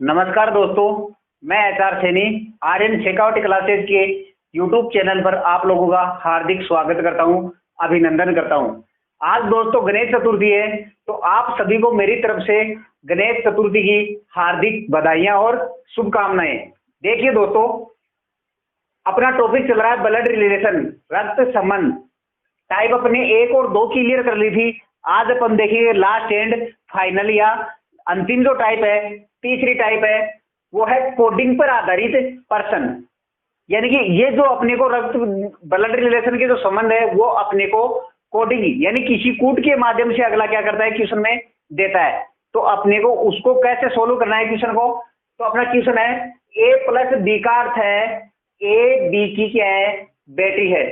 नमस्कार दोस्तों, मैं HR Saini Aryan checkout classes के यूट्यूब चैनल पर आप लोगों का हार्दिक स्वागत करता हूं, अभिनंदन करता हूं। आज दोस्तों गणेश चतुर्थी है, तो आप सभी को मेरी तरफ से गणेश चतुर्थी की हार्दिक बधाइयां और शुभकामनाएं। देखिए दोस्तों, अपना टॉपिक चल रहा है ब्लड रिलेशन, रक्त संबंध। टाइप अपने 1 और 2 क्लियर कर ली थी। आज अपन देखिए लास्ट एंड फाइनल या अंतिम जो टाइप है, तीसरी टाइप है, वो है कोडिंग पर आधारित पर्सन। यानी कि ये जो अपने को रक्त ब्लड रिलेशन के जो संबंध है वो अपने को कोडिंग यानी किसी कूट के माध्यम से अगला क्या करता है, क्वेश्चन में देता है। तो अपने को उसको कैसे सोल्व करना है क्वेश्चन को। तो अपना क्वेश्चन है ए प्लस बी का अर्थ है ए बी की क्या है, बेटी है।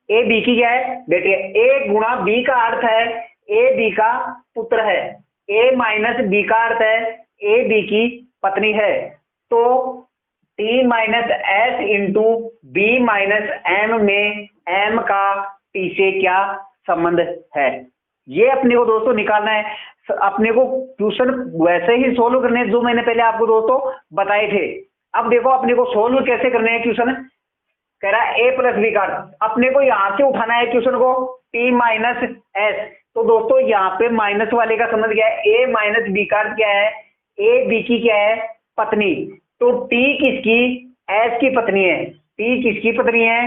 ए बी की क्या है, बेटी है। ए गुणा बी का अर्थ है ए बी का पुत्र है। ए माइनस बी का अर्थ है ए बी की पत्नी है। तो T minus S into B minus M में एम का टी से क्या संबंध है, ये अपने को दोस्तों निकालना है। अपने को क्वेश्चन वैसे ही सोल्व करने हैं जो मैंने पहले आपको दोस्तों बताए थे। अब देखो अपने को सोल्व कैसे करने हैं क्वेश्चन। कह रहा है ए प्लस बी का, अपने को यहां से उठाना है क्वेश्चन को टी माइनस एस। तो दोस्तों यहाँ पे माइनस वाले का संबंध क्या है, ए माइनस बी का क्या है, ए बी की क्या है, पत्नी। तो टी किसकी, एस की पत्नी है। टी किसकी पत्नी है,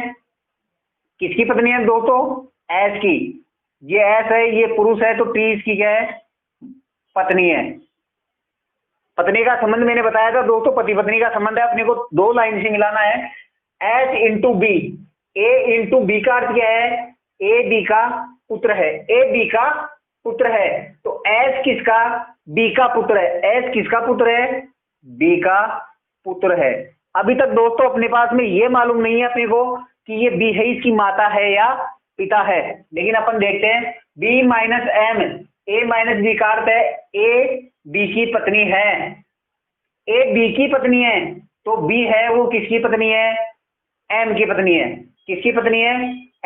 किसकी पत्नी है दोस्तों, एस की। ये एस है, ये पुरुष है, तो टी इसकी क्या है, पत्नी है। पत्नी का संबंध मैंने बताया था दोस्तों, पति पत्नी का संबंध है। अपने को 2 लाइन से मिलाना है, एस इंटू बी। ए इंटू बी का अर्थ क्या है, ए बी का पुत्र है। ए बी का पुत्र है, तो एस किसका, बी का पुत्र है। एस किसका पुत्र है, बी का पुत्र है। अभी तक दोस्तों अपने पास में ये मालूम नहीं है अपने को कि ये बी है इसकी माता है या पिता है, लेकिन अपन देखते हैं बी माइनस एम। ए माइनस बी का अर्थ है ए बी की पत्नी है। ए बी की पत्नी है, तो बी है वो किसकी पत्नी है, एम की पत्नी है। किसकी पत्नी है,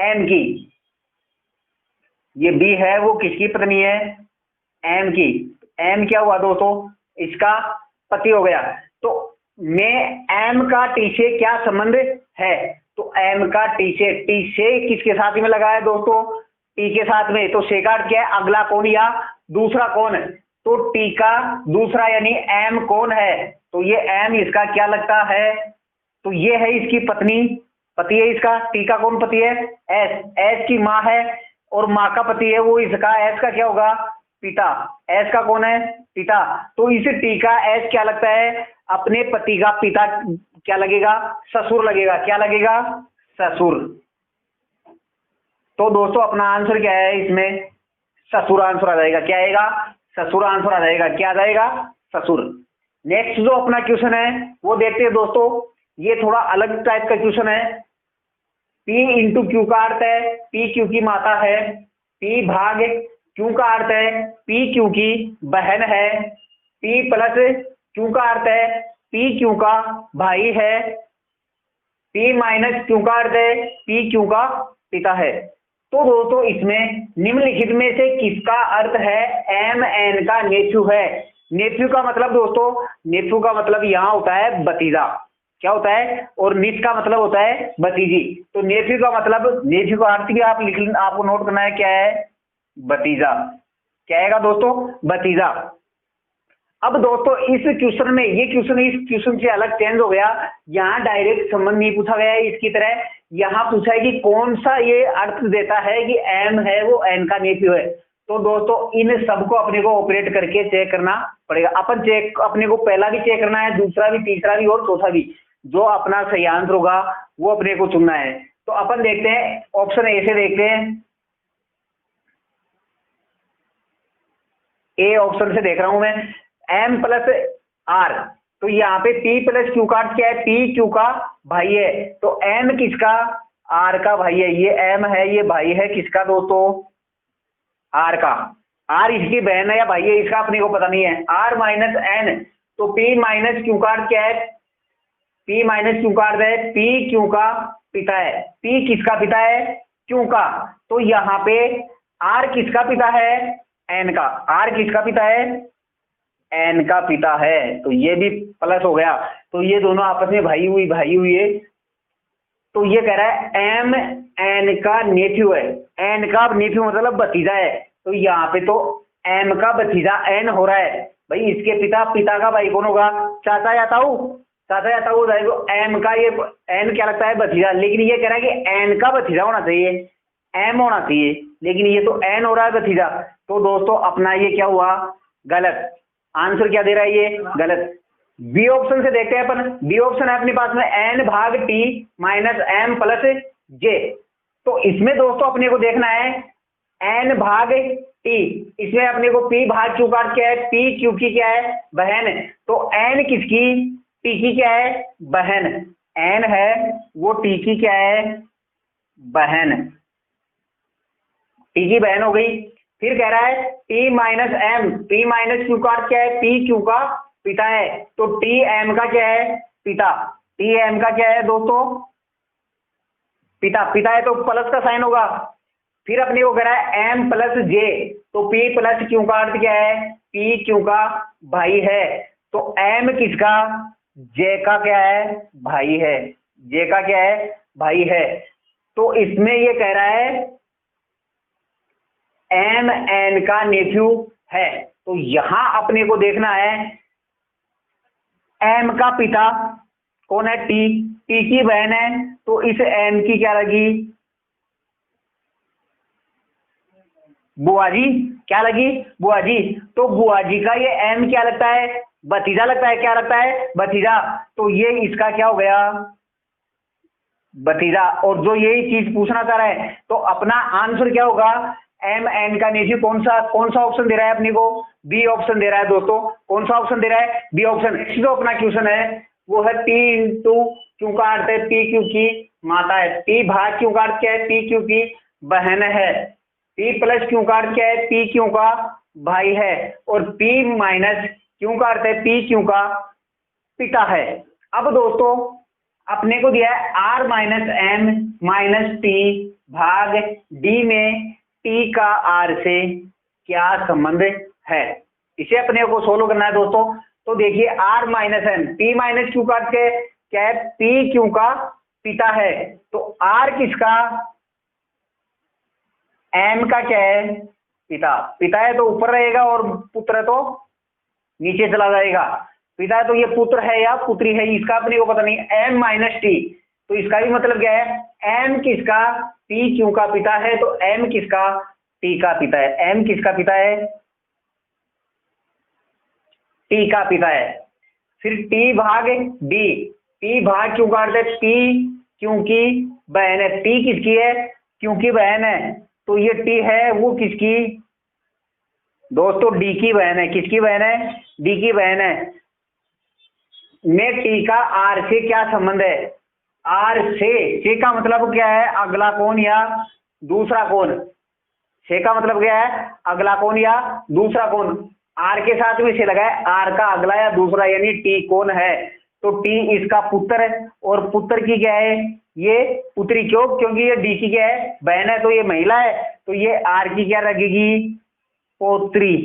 एम की। ये बी है वो किसकी पत्नी है, एम की। एम क्या हुआ दोस्तों, इसका पति हो गया। तो में एम का टी से क्या संबंध है, तो एम का टी से किसके साथ में लगा है दोस्तों, टी के साथ में। तो से का अर्थ क्या है, अगला कौन या दूसरा कौन। तो टी का दूसरा यानी एम कौन है, तो ये एम इसका क्या लगता है, तो ये है इसकी पत्नी, पति है इसका। टी का कौन पति है, एस। एस की माँ है और माँ का पति है वो इसका, एस का क्या होगा, पिता। एस का कौन है, पिता। तो इस टी का एस क्या लगता है, अपने पति का पिता क्या लगेगा, ससुर लगेगा। क्या लगेगा, ससुर। तो दोस्तों अपना आंसर क्या है इसमें, ससुर आंसर आ जाएगा। क्या आएगा, ससुर आंसर आ जाएगा। क्या आ जाएगा, ससुर। नेक्स्ट जो अपना क्वेश्चन है वो देखते हैं दोस्तों। ये थोड़ा अलग टाइप का क्वेश्चन है। P इंटू क्यू का अर्थ है P क्यू की माता है। P भाग क्यू का अर्थ है P क्यू की बहन है। P प्लस क्यू का अर्थ है P क्यू का भाई है। P माइनस क्यू का अर्थ है P क्यू का पिता है। तो दोस्तों इसमें निम्नलिखित में से किसका अर्थ है, एम एन का नेफ्यू है। नेफ्यू का मतलब दोस्तों, नेफ्यू का मतलब यहाँ होता है भतीजा। क्या होता है, और निस का मतलब होता है भतीजी। तो नेफ्यू का मतलब, नेफ्यू का अर्थ भी आप लिख, आपको नोट करना है क्या है, भतीजा। क्या आएगा दोस्तों, भतीजा। अब दोस्तों इस क्वेश्चन में, ये क्वेश्चन इस क्वेश्चन से अलग चेंज हो गया। यहाँ डायरेक्ट संबंध नहीं पूछा गया है इसकी तरह। यहाँ पूछा है कि कौन सा ये अर्थ देता है कि एम है वो एन का नेफ्यू है। तो दोस्तों इन सबको अपने को ऑपरेट करके चेक करना पड़ेगा। अपन चेक, अपने को पहला भी चेक करना है, दूसरा भी, तीसरा भी और चौथा भी। जो अपना सही आंसर होगा वो अपने को चुनना है। तो अपन देखते हैं ऑप्शन ए से, देखते हैं ए ऑप्शन से देख रहा हूं मैं, एम प्लस आर। तो यहाँ पे पी प्लस क्यू का क्या है, पी क्यू का भाई है। तो एम किसका, आर का भाई है। ये एम है, ये भाई है किसका दोस्तों, आर का। आर इसकी बहन है या भाई है इसका अपने को पता नहीं है। आर माइनस एन, तो पी माइनस क्यू का क्या है, P माइनस क्यू का अर्थ है P क्यू का पिता है। P किसका पिता है, क्यू का। तो यहाँ पे R किसका पिता है, N का। R किसका पिता है, एन का पिता है, तो ये भी प्लस हो गया। तो ये दोनों आपस में भाई हुई है। तो ये कह रहा है एम एन का नेफ्यू है, एन का नेफ्यू मतलब भतीजा है। तो यहाँ पे तो एम का भतीजा एन हो रहा है भाई, इसके पिता का भाई कौन होगा, चाचा या ताऊ, चाचा या ताऊ जाएगा। तो एम का ये एन क्या लगता है भतीजा, लेकिन ये कह रहा है कि एन का भतीजा होना चाहिए, एम होना चाहिए, लेकिन ये तो एन हो रहा है भतीजा। तो दोस्तों अपना ये क्या हुआ, गलत। आंसर क्या दे रहा है, ये गलत। बी ऑप्शन से देखते हैं अपन। बी ऑप्शन है अपने पास में एन भाग टी माइनस एम प्लस जे। तो इसमें दोस्तों अपने को देखना है एन भाग टी, इसमें अपने को पी भाग क्यू का क्या है, पी क्यू की क्या है, बहन। तो एन किसकी, टी की क्या है, बहन। एन है वो टी की क्या है, बहन, टी की बहन हो गई। फिर कह रहा है T minus M, T minus Q का क्या है, पी क्यू का पिता है। तो टी एम का क्या है, पिता। टी एम का क्या है दोस्तों, पिता। पिता है तो प्लस का साइन होगा। फिर अपने को कह रहा है एम प्लस जे, तो पी प्लस क्यू का अर्थ क्या है, पी क्यू का भाई है। तो एम किसका, जे का क्या है, भाई है, जे का क्या है, भाई है। तो इसमें ये कह रहा है एम एन का नेफ्यू है। तो यहां अपने को देखना है एम का पिता कौन है, टी, टी की बहन है। तो इस एम की क्या लगी, बुआ जी, क्या लगी, बुआ जी। तो बुआ जी का ये एम क्या लगता है, भतीजा लगता है, क्या लगता है, भतीजा। तो ये इसका क्या हो गया, भतीजा। और जो यही चीज पूछना चाह रहा है, तो अपना आंसर क्या होगा, एम एन का नेफ्यू। कौन सा ऑप्शन दे रहा है अपने को, बी ऑप्शन दे रहा है दोस्तों। कौन सा ऑप्शन दे रहा है, बी ऑप्शन। नेक्स्ट जो अपना क्वेश्चन है वो है पी इंटू क्यू का अर्थ है पी क्यू की माता है, पी भाग क्यू का अर्थ क्या है, पी क्यू की बहन है, पी प्लस क्यू का अर्थ क्या है, पी क्यू का भाई है, और पी माइनस क्यू का अर्थ है पी क्यू का पिता है। अब दोस्तों अपने को दिया है R minus M minus T भाग डी में टी का आर से क्या संबंध है, इसे अपने को सोल्व करना है दोस्तों। तो देखिए R minus M, P minus Q का क्या है, पी क्यू का पिता है। तो आर किसका, एम का क्या है, पिता। पिता है तो ऊपर रहेगा और पुत्र है तो नीचे चला जाएगा। पिता है तो ये पुत्र है या पुत्री है, इसका अपने को पता नहीं। एम माइनस टी, तो इसका भी मतलब क्या है, एम किसका, पी क्यू का पिता है, तो एम किसका, टी का पिता है। एम किसका पिता है, टी का पिता है। फिर टी भाग डी, टी भाग क्यू का अर्थ है पी क्यू की बहन है, टी किसकी है, क्यू की बहन है। तो ये टी है वो किसकी दोस्तों, डी की बहन है। किसकी बहन है, डी की बहन है। में टी का आर से क्या संबंध है, आर से का मतलब क्या है, अगला कौन या दूसरा कौन। से का मतलब क्या है, अगला कौन या दूसरा कौन। आर के साथ में से लगा है, आर का अगला या दूसरा, यानी टी कौन है। तो टी इसका पुत्र है, और पुत्र की क्या है, ये पुत्री। क्यों, क्योंकि ये डी की क्या है, बहन है, तो ये महिला है। तो ये आर की क्या लगेगी, पोत्री।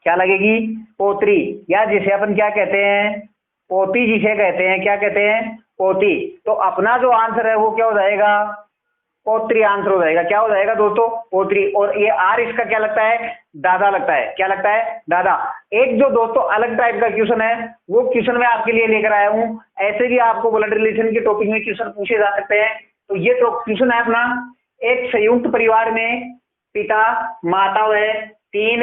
क्या लगेगी, पोत्री, या जिसे अपन क्या कहते हैं, पोती जिसे कहते हैं, क्या कहते हैं, पोती। तो अपना जो आंसर है वो क्या हो जाएगा, पोत्री आंसर हो जाएगा। क्या हो जाएगा दोस्तों, पोत्री। और ये आर इसका क्या लगता है, दादा लगता है। क्या लगता है, दादा। एक जो दोस्तों अलग टाइप का क्वेश्चन है वो क्वेश्चन मैं आपके लिए लेकर आया हूं। ऐसे भी आपको ब्लड रिलेशन के टॉपिक में क्वेश्चन पूछे जा सकते हैं। तो ये तो क्वेश्चन है अपना, एक संयुक्त परिवार में पिता माता है, 3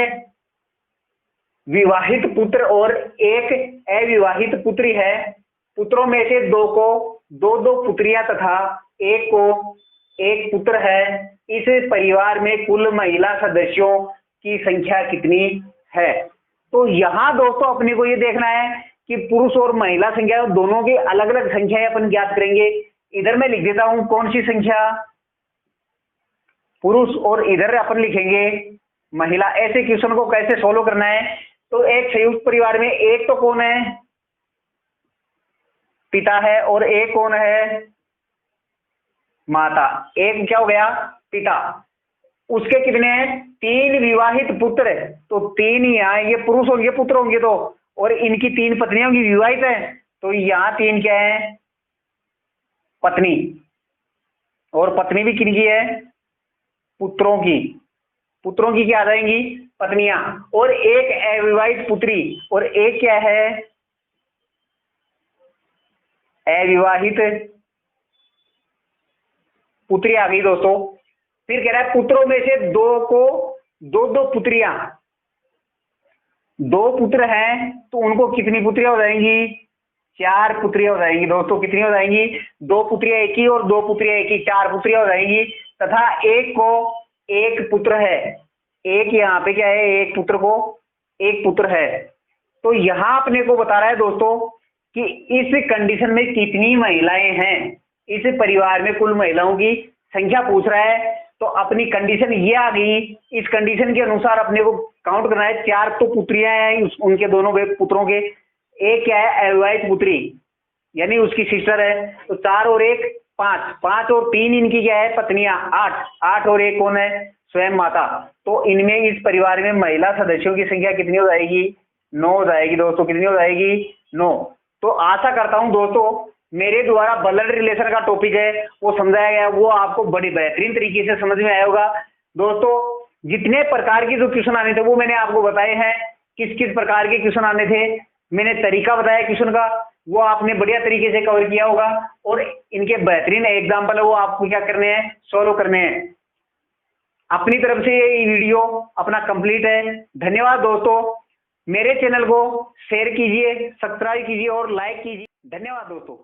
विवाहित पुत्र और एक अविवाहित पुत्री है। पुत्रों में से 2 को 2 पुत्रियां तथा एक को एक पुत्र है। इस परिवार में कुल महिला सदस्यों की संख्या कितनी है। तो यहां दोस्तों अपने को ये देखना है कि पुरुष और महिला संख्या दोनों की अलग अलग संख्या अपन ज्ञात करेंगे। इधर मैं लिख देता हूं कौन सी संख्या, पुरुष, और इधर अपन लिखेंगे महिला। ऐसे क्वेश्चन को कैसे सोल्व करना है, तो एक संयुक्त परिवार में एक तो कौन है, पिता है, और एक कौन है, माता। एक क्या हो गया, पिता। उसके कितने हैं? 3 विवाहित पुत्र। तो 3 यहाँ ये पुरुष होंगे, पुत्र होंगे तो, और इनकी 3 पत्नियां होंगी, विवाहित है, तो यहाँ 3 क्या है? पत्नी। और पत्नी भी किनकी है? पुत्रों की। पुत्रों की क्या आ जाएंगी? पत्नियां। और एक अविवाहित पुत्री, और एक क्या है? अविवाहित पुत्री आ गई दोस्तों। फिर कह रहा है पुत्रों में से 2 को 2 पुत्रियां। 2 पुत्र हैं तो उनको कितनी पुत्रियां हो जाएंगी? 4 पुत्रियां हो जाएंगी दोस्तों। कितनी हो जाएंगी? 2 पुत्रियां एक ही और 2 पुत्रियां एक ही, 4 पुत्रियां हो जाएंगी। तथा एक को 1 पुत्र है। एक यहाँ पे क्या है? एक पुत्र को 1 पुत्र है। तो यहां अपने को बता रहा है दोस्तों कि इस कंडीशन में कितनी महिलाएं हैं। इस परिवार में कुल महिलाओं की संख्या पूछ रहा है। तो अपनी कंडीशन ये आ गई। इस कंडीशन के अनुसार अपने को काउंट करना है। 4 तो पुत्रियां हैं उनके दोनों पुत्रों के, एक क्या है? अविवाहित पुत्री, यानी उसकी सिस्टर है। तो 4 और 1 5, 5 और 3 इनकी क्या है? पत्नियां। 8, 8 और 1 कौन है? स्वयं माता। तो इनमें इस परिवार में महिला सदस्यों की संख्या कितनी हो जाएगी? 9 हो जाएगी दोस्तों। कितनी हो जाएगी? 9। तो आशा करता हूं दोस्तों मेरे द्वारा ब्लड रिलेशन का टॉपिक है वो समझाया गया, वो आपको बड़ी बेहतरीन तरीके से समझ में आया होगा। दोस्तों जितने प्रकार के जो क्वेश्चन आने थे वो मैंने आपको बताए हैं। किस किस प्रकार के क्वेश्चन आने थे, मैंने तरीका बताया क्वेश्चन का, वो आपने बढ़िया तरीके से कवर किया होगा। और इनके बेहतरीन एग्जाम्पल है वो आपको क्या करने हैं? सॉल्व करने हैं। अपनी तरफ से ये वीडियो अपना कंप्लीट है। धन्यवाद दोस्तों। मेरे चैनल को शेयर कीजिए, सब्सक्राइब कीजिए और लाइक कीजिए। धन्यवाद दोस्तों।